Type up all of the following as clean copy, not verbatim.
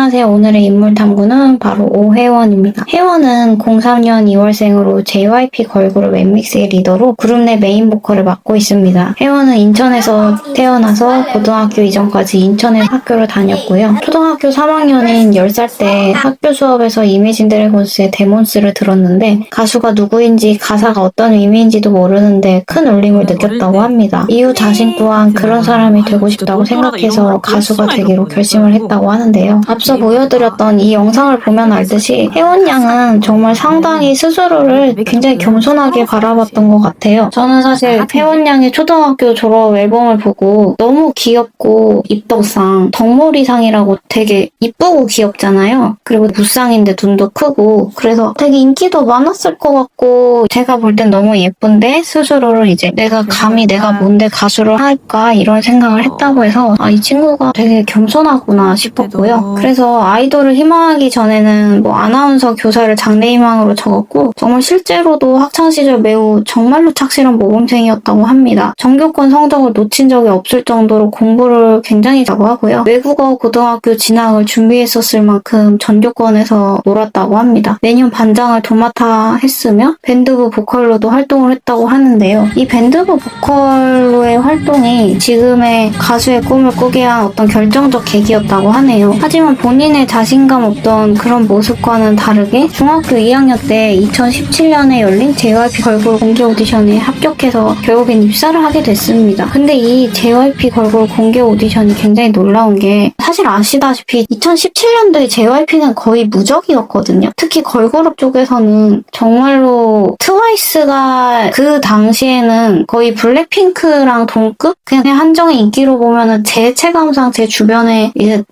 안녕하세요. 오늘의 인물 탐구는 바로 오혜원입니다. 혜원은 03년 2월생으로 JYP 걸그룹 엠믹스의 리더로 그룹 내 메인 보컬을 맡고 있습니다. 혜원은 인천에서 태어나서 고등학교 이전까지 인천에 학교를 다녔고요. 초등학교 3학년인 10살 때 학교 수업에서 이매진 드래곤스의 데몬스를 들었는데 가수가 누구인지 가사가 어떤 의미인지도 모르는데 큰 울림을 느꼈다고 합니다. 이후 자신 또한 그런 사람이 되고 싶다고 생각해서 가수가 되기로 결심을 했다고 하는데요. 앞서 보여드렸던 이 영상을 보면 알듯이 혜원 양은 정말 상당히 스스로를 굉장히 겸손하게 바라봤던 것 같아요. 저는 사실 혜원 양의 초등학교 졸업 앨범을 보고 너무 귀엽고 입덕상 덕몰이상이라고 되게 이쁘고 귀엽잖아요. 그리고 무쌍인데 눈도 크고 그래서 되게 인기도 많았을 것 같고 제가 볼 땐 너무 예쁜데 스스로를 이제 내가 감히 내가 뭔데 가수를 할까 이런 생각을 했다고 해서 이 친구가 되게 겸손하구나 싶었고요. 그래서 아이돌을 희망하기 전에는 아나운서 교사를 장래희망으로 적었고 정말 실제로도 학창시절 매우 정말로 착실한 모범생이었다고 합니다. 전교권 성적을 놓친 적이 없을 정도로 공부를 굉장히 잘하고 하고요. 외국어 고등학교 진학을 준비했었을 만큼 전교권에서 놀았다고 합니다. 매년 반장을 도맡아 했으며 밴드부 보컬로도 활동을 했다고 하는데요. 이 밴드부 보컬로의 활동이 지금의 가수의 꿈을 꾸게 한 어떤 결정적 계기였다고 하네요. 하지만 본인의 자신감 없던 그런 모습과는 다르게 중학교 2학년 때 2017년에 열린 JYP 걸그룹 공개 오디션에 합격해서 결국엔 입사를 하게 됐습니다. 근데 이 JYP 걸그룹 공개 오디션이 굉장히 놀라운 게 사실 아시다시피 2017년도에 JYP는 거의 무적이었거든요. 특히 걸그룹 쪽에서는 정말로 트와이스가 그 당시에는 거의 블랙핑크랑 동급? 그냥 한정의 인기로 보면은 제 체감상 제 주변에 이제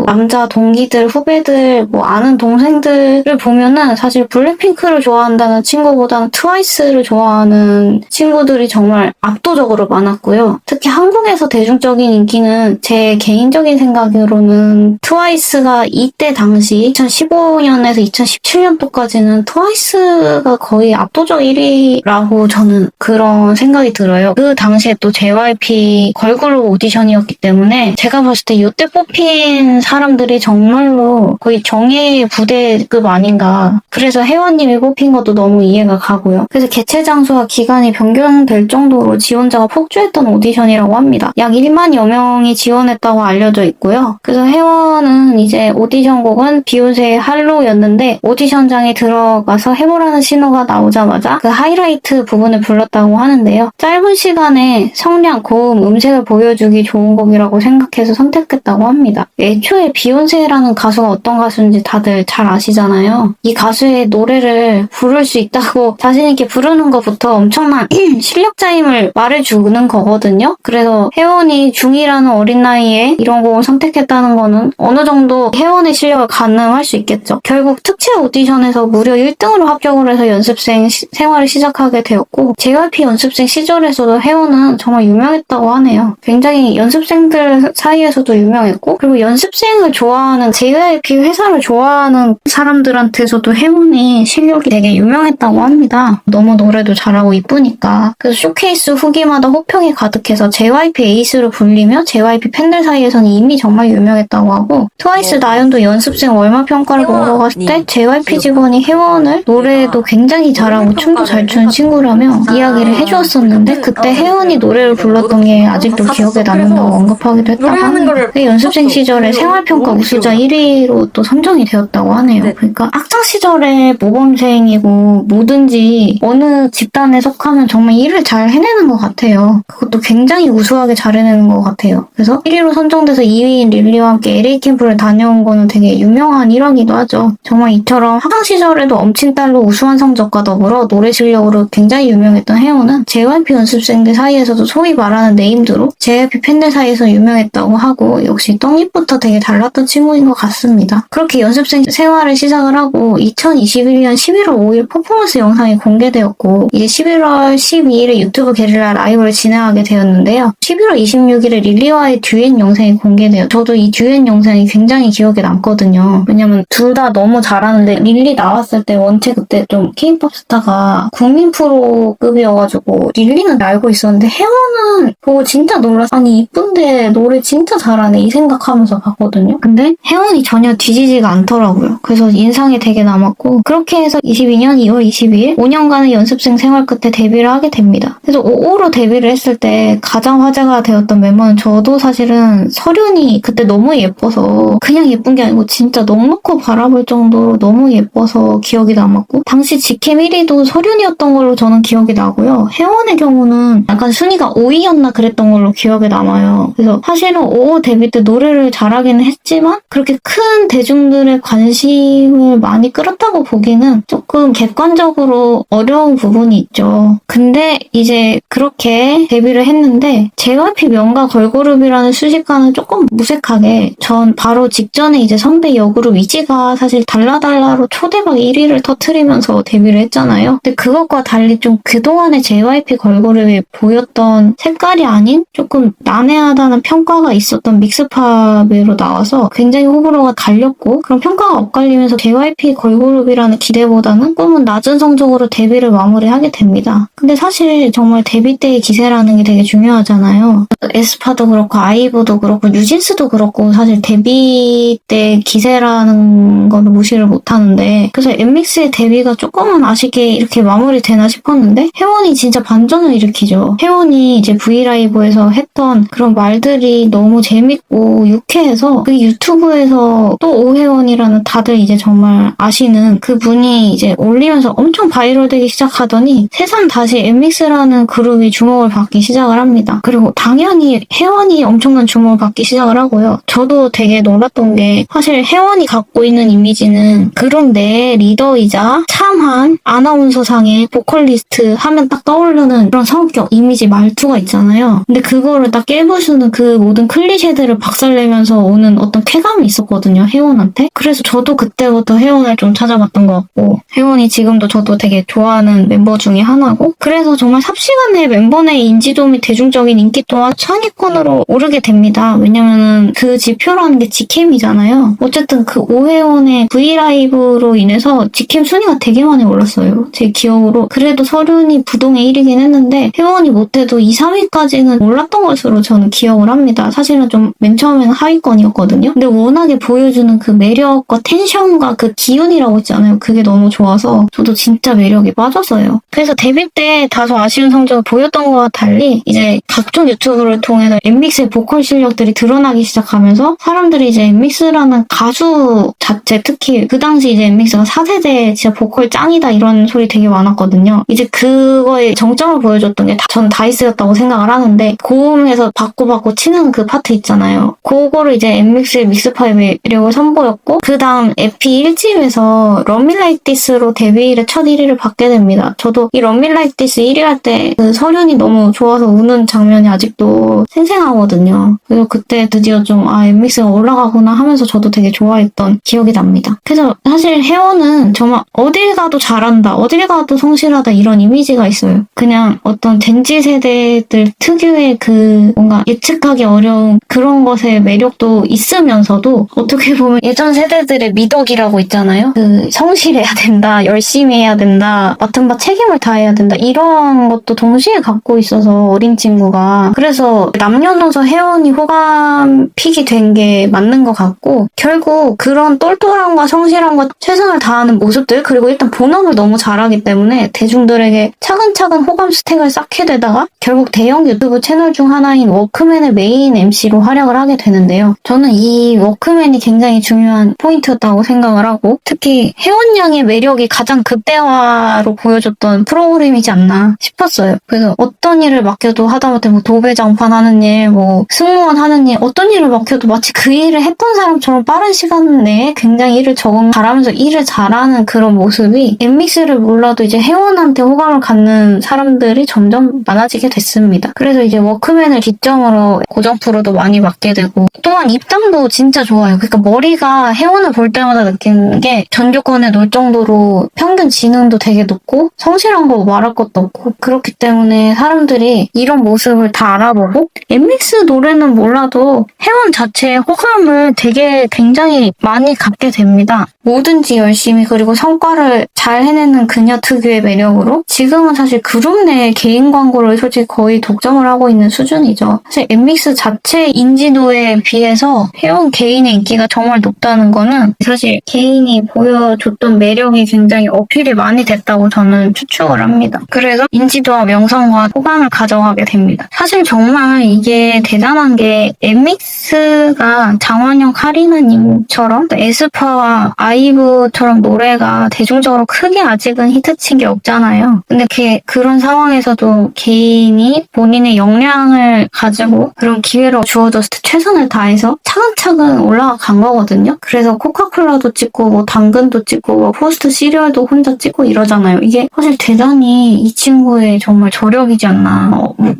남자 동기들, 후배들, 아는 동생들을 보면은 사실 블랙핑크를 좋아한다는 친구보다는 트와이스를 좋아하는 친구들이 정말 압도적으로 많았고요. 특히 한국에서 대중적인 인기는 제 개인적인 생각으로는 트와이스가 이때 당시 2015년에서 2017년도까지는 트와이스가 거의 압도적 1위라고 저는 그런 생각이 들어요. 그 당시에 또 JYP 걸그룹 오디션이었기 때문에 제가 봤을 때 이때 뽑힌 사람들이 정말로 거의 정예의 부대급 아닌가. 그래서 혜원님이 뽑힌 것도 너무 이해가 가고요. 그래서 개최 장소와 기간이 변경될 정도로 지원자가 폭주했던 오디션이라고 합니다. 약 1만여 명이 지원했다고 알려져 있고요. 그래서 혜원은 이제 오디션 곡은 비욘세의 할로우였는데 오디션장에 들어가서 해보라는 신호가 나오자마자 그 하이라이트 부분을 불렀다고 하는데요. 짧은 시간에 성량, 고음, 음색을 보여주기 좋은 곡이라고 생각해서 선택했다고 합니다. 애초에 비욘세라는 가수가 어떤 가수인지 다들 잘 아시잖아요. 이 가수의 노래를 부를 수 있다고 자신있게 부르는 것부터 엄청난 실력자임을 말해주는 거거든요. 그래서 혜원이 중2라는 어린 나이에 이런 곡을 선택했다는 거는 어느 정도 혜원의 실력을 가늠할 수 있겠죠. 결국 특채 오디션에서 무려 1등으로 합격을 해서 연습생 생활을 시작하게 되었고 JYP 연습생 시절에서도 혜원은 정말 유명했다고 하네요. 굉장히 연습생들 사이에서도 유명했고 그리고 연습생을 좋아하는 JYP 회사를 좋아하는 사람들한테서도 혜원이 실력이 되게 유명했다고 합니다. 너무 노래도 잘하고 이쁘니까. 그래서 쇼케이스 후기마다 호평이 가득해서 JYP 에이스로 불리며 JYP 팬들 사이에서는 이미 정말 유명했다고 하고 트와이스 나연도 연습생 월말 평가를 보러 갔을 때 JYP 직원이 혜원을 노래도 굉장히 잘하고 춤도 잘 추는 친구라며 이야기를 해주었었는데 그때 혜원이 노래를 불렀던 게 아직도 기억에 남는다고 언급하기도 했다고 합니다. 연습생 시절에 생활평가 우수자 1위로 또 선정이 되었다고 하네요. 그러니까 학창 시절에 모범생이고 뭐든지 어느 집단에 속하면 정말 일을 잘 해내는 것 같아요. 그것도 굉장히 우수하게 잘 해내는 것 같아요. 그래서 1위로 선정돼서 2위인 릴리와 함께 LA 캠프를 다녀온 거는 되게 유명한 일화기도 하죠. 정말 이처럼 학창 시절에도 엄친딸로 우수한 성적과 더불어 노래 실력으로 굉장히 유명했던 혜원은 JYP 연습생들 사이에서도 소위 말하는 네임드로 JYP 팬들 사이에서 유명했다고 하고 역시 떡잎부터 되게 달랐던 친구인 것 같습니다. 그렇게 연습생 생활을 시작을 하고 2021년 11월 5일 퍼포먼스 영상이 공개되었고 이제 11월 12일에 유튜브 게릴라 라이브를 진행하게 되었는데요. 11월 26일에 릴리와의 듀엣 영상이 공개돼요. 저도 이 듀엣 영상이 굉장히 기억에 남거든요. 왜냐면 둘 다 너무 잘하는데 릴리 나왔을 때 원체 그때 좀 K-POP 스타가 국민 프로급이어가지고 릴리는 알고 있었는데 혜원은 보고 진짜 놀랐어. 아니 이쁜데 노래 진짜 잘하네 이 생각하면서 봤거든요. 근데 혜원이 전혀 뒤지지가 않더라고요. 그래서 인상이 되게 남았고 그렇게 해서 22년 2월 22일 5년간의 연습생 생활 끝에 데뷔를 하게 됩니다. 그래서 5호로 데뷔를 했을 때 가장 화제가 되었던 멤버는 저도 사실은 설윤이 그때 너무 예뻐서 그냥 예쁜 게 아니고 진짜 넉넉히 바라볼 정도로 너무 예뻐서 기억이 남았고 당시 직캠 1위도 설윤이었던 걸로 저는 기억이 나고요. 혜원의 경우는 약간 순위가 5위였나 그랬던 걸로 기억에 남아요. 그래서 사실은 5호 데뷔 때 노래를 잘하기는 했지만 그렇게 큰 대중들의 관심을 많이 끌었다고 보기는 조금 객관적으로 어려운 부분이 있죠. 근데 이제 그렇게 데뷔를 했는데 JYP 명가 걸그룹이라는 수식과는 조금 무색하게 전 바로 직전에 이제 선배 여그룹 이지가 사실 달라달라로 초대박 1위를 터트리면서 데뷔를 했잖아요. 근데 그것과 달리 좀 그동안의 JYP 걸그룹이 보였던 색깔이 아닌 조금 난해하다는 평가가 있었던 믹스팝으로 나와서 굉장히 호불호가 갈렸고 그런 평가가 엇갈리면서 JYP 걸그룹이라는 기대보다는 꿈은 낮은 성적으로 데뷔를 마무리하게 됩니다. 근데 사실 정말 데뷔 때의 기세라는 게 되게 중요하잖아요. 에스파도 그렇고 아이브도 그렇고 뉴진스도 그렇고 사실 데뷔 때 기세라는 건 무시를 못하는데 그래서 엠믹스의 데뷔가 조금은 아쉽게 이렇게 마무리되나 싶었는데 혜원이 진짜 반전을 일으키죠. 혜원이 이제 브이라이브에서 했던 그런 말들이 너무 재밌고 유쾌해서 그 유튜브에서 또 오혜원이라는 다들 이제 정말 아시는 그분이 이제 올리면서 엄청 바이럴되기 시작하더니 새삼 다시 엠믹스라는 그룹이 주목을 받기 시작을 합니다. 그리고 당연히 혜원이 엄청난 주목을 받기 시작을 하고요. 저도 되게 놀랐던 게 사실 혜원이 갖고 있는 이미지는 그룹 내 리더이자 참한 아나운서상의 보컬리스트 하면 딱 떠오르는 그런 성격, 이미지, 말투가 있잖아요. 근데 그거를 딱 깨부수는 그 모든 클리셰들을 박살내면서 오는 어떤 쾌감이 있었거든요, 혜원한테. 그래서 저도 그때부터 혜원을 좀 찾아봤던 것 같고 혜원이 지금도 저도 되게 좋아하는 멤버 중에 하나고 그래서 정말 삽시간에 멤버 내 인지도 및 대중적인 인기 또한 상위권으로 오르게 됩니다. 왜냐면은 그 지표라는 게 직캠이잖아요. 어쨌든 그 오혜원의 브이라이브로 인해서 직캠 순위가 되게 많이 올랐어요. 제 기억으로. 그래도 설윤이 부동의 1위긴 했는데 혜원이 못해도 2, 3위까지는 올랐던 것으로 저는 기억을 합니다. 사실은 좀 맨 처음에는 하위권이었거든요. 근데 워낙에 보여주는 그 매력과 텐션과 그 기운이라고 있잖아요. 그게 너무 좋아서 저도 진짜 매력에 빠졌어요. 그래서 데뷔 때 다소 아쉬운 성적을 보였던 것과 달리 이제 각종 유튜브를 통해서 엠믹스의 보컬 실력들이 드러나기 시작하면서 사람들이 이제 엠믹스라는 가수 자체 특히 그 당시 이제 엠믹스가 4세대 진짜 보컬 짱이다 이런 소리 되게 많았거든요. 이제 그거의 정점을 보여줬던 게 전 다이스였다고 생각을 하는데 고음에서 바꿔 치는 그 파트 있잖아요. 그거를 이제 엠믹스의 믹스파의 매력을 선보였고 그 다음 에피 1집에서 Love Me Like This로 데뷔일에 첫 1위를 받게 됩니다. 저도 이 Love Me Like This 1위 할 때 그 설윤이 너무 좋아서 우는 장면이 아직도 생생하거든요. 그래서 그때 드디어 좀 엠믹스가 올라가구나 하면서 저도 되게 좋아했던 기억이 납니다. 그래서 사실 혜원은 정말 어딜 가도 잘한다, 어딜 가도 성실하다 이런 이미지가 있어요. 그냥 어떤 젠지 세대들 특유의 그 뭔가 예측하기 어려운 그런 것의 매력도 있으면서도 어떻게 보면 예전 세대들의 미덕이라고 있잖아요. 그 성실해야 된다, 열심히 해야 된다, 맡은 바 책임을 다해야 된다 이런 것도 동시에 갖고 있어서 어린 친구가 그래서 남녀노소 혜원이 호감 픽이 된 게 맞는 것 같고 결국 그런 똘똘함과 성실함과 최선을 다하는 모습들 그리고 일단 본업을 너무 잘하기 때문에 대중들에게 차근차근 호감 스택을 쌓게 되다가 결국 대형 유튜브 채널 중 하나인 워크맨의 메인 MC로 활약을 하게 되는데요. 저는 이 워크맨이 굉장히 중요한 포인트였다고 생각을 하고 특히 혜원 양의 매력이 가장 극대화로 보여줬던 프로그램이지 않나 싶었어요. 그래서 어떤 일을 맡겨도 하다못해 뭐 도배장판 하는 일, 뭐 승무원 하는 일, 어떤 일을 맡겨도 마치 그 일을 했던 사람처럼 빠른 시간 내에 굉장히 일을 잘하면서 일을 잘하는 그런 모습이 엠믹스를 몰라도 이제 혜원한테 호감을 갖는 사람들이 점점 많아지게 됐습니다. 그래서 이제 워크맨을 기점으로 고정 프로도 많이 맡게 되고 또한 입담도 진짜 좋아요. 그러니까 머리가 혜원을 볼 때마다 느끼는 게 전교권에 놀 정도로 평균 지능도 되게 높고 성실한 거 말할 것도 없고 그렇기 때문에 사람들이 이런 모습을 다 알아보고 엠믹스 노래는 몰라도 혜원 자체의 호감을 되게 굉장히 많이 갖게 됩니다. 뭐든지 열심히 그리고 성과를 잘 해내는 그녀 특유의 매력으로 지금은 사실 그룹 내 개인 광고를 솔직히 거의 독점을 하고 있는 수준이죠. 사실 엠믹스 자체 인지도에 비해서 혜원 개인의 인기가 정말 높다는 거는 사실 개인이 보여줬던 매력이 굉장히 어필이 많이 됐다고 저는 추측을 합니다. 그래서 인지도와 명성과 호감을 가져가게 됩니다. 사실 정말 이게 대단한 게 엠믹스가 장원영 카리나님처럼 에스파와 아이브처럼 노래가 대중적으로 크게 아직은 히트친 게 없잖아요. 근데 그런 상황에서도 개인이 본인의 역량을 가지고 그런 기회를 주어졌을 때 최선을 다해서 차근차근 올라간 거거든요. 그래서 코카콜라도 찍고 뭐 당근도 찍고 뭐 포스트 시리얼도 혼자 찍고 이러잖아요. 이게 사실 대단히 이 친구의 정말 저력이지 않나.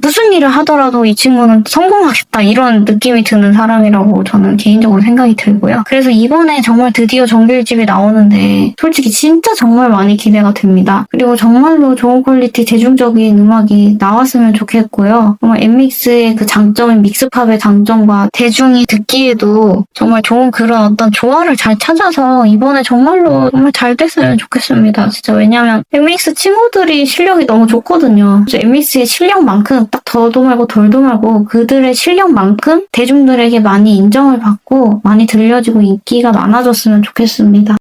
무슨 일을 하더라도 이 친구는 성공하겠다 이런 느낌이 드는 사람이라고 저는 개인적으로 생각이 들고요. 그래서 이번에 정말 드디어 정규 1집이 나오는데 솔직히 진짜 정말 많이 기대가 됩니다. 그리고 정말로 좋은 퀄리티 대중적인 음악이 나왔으면 좋겠고요. 정말 엠믹스의 그 장점인 믹스팝의 장점과 대중이 듣기에도 정말 좋은 그런 어떤 조화를 잘 찾아서 이번에 정말로 정말 잘 됐으면 좋겠습니다. 진짜 왜냐면 엠믹스 친구들이 실력이 너무 좋거든요. 그래서 엠믹스의 실력만큼 딱 더도 말고 덜도 말고 그들의 실력만큼 대중들에게 많이 인정을 받고 많이 들려지고 인기가 많아졌으면 좋겠습니다.